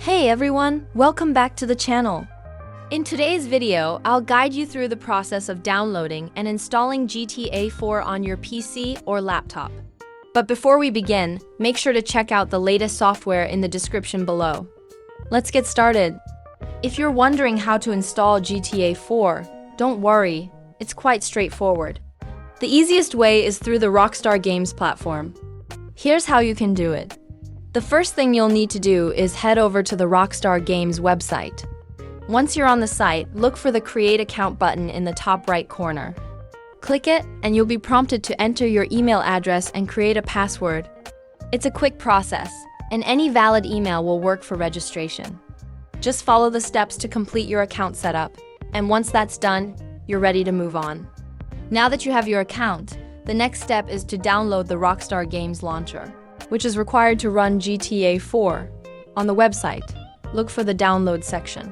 Hey everyone, welcome back to the channel. In today's video, I'll guide you through the process of downloading and installing GTA 4 on your PC or laptop. But before we begin, make sure to check out the latest software in the description below. Let's get started. If you're wondering how to install GTA 4, don't worry, it's quite straightforward. The easiest way is through the Rockstar Games platform. Here's how you can do it. The first thing you'll need to do is head over to the Rockstar Games website. Once you're on the site, look for the Create Account button in the top right corner. Click it, and you'll be prompted to enter your email address and create a password. It's a quick process, and any valid email will work for registration. Just follow the steps to complete your account setup, and once that's done, you're ready to move on. Now that you have your account, the next step is to download the Rockstar Games launcher, which is required to run GTA 4. On the website, look for the download section.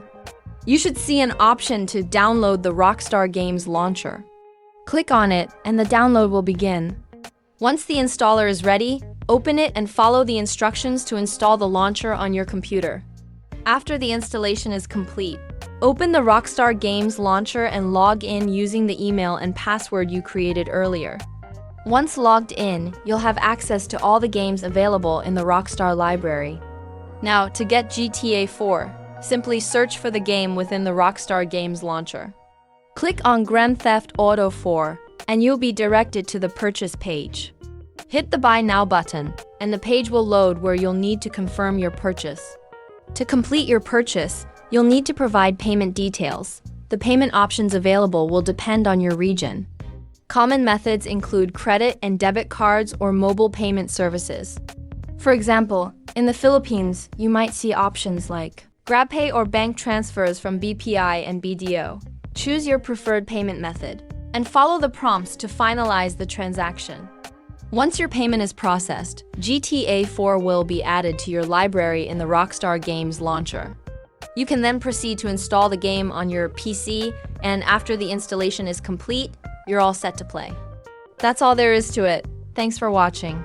You should see an option to download the Rockstar Games launcher. Click on it and the download will begin. Once the installer is ready, open it and follow the instructions to install the launcher on your computer. After the installation is complete, open the Rockstar Games launcher and log in using the email and password you created earlier. Once logged in, you'll have access to all the games available in the Rockstar library. Now, to get GTA 4, simply search for the game within the Rockstar Games launcher. Click on Grand Theft Auto 4, and you'll be directed to the purchase page. Hit the Buy Now button, and the page will load where you'll need to confirm your purchase. To complete your purchase, you'll need to provide payment details. The payment options available will depend on your region. Common methods include credit and debit cards or mobile payment services. For example, in the Philippines, you might see options like GrabPay or bank transfers from BPI and BDO. Choose your preferred payment method and follow the prompts to finalize the transaction. Once your payment is processed, GTA 4 will be added to your library in the Rockstar Games launcher. You can then proceed to install the game on your PC, and after the installation is complete, you're all set to play. That's all there is to it. Thanks for watching.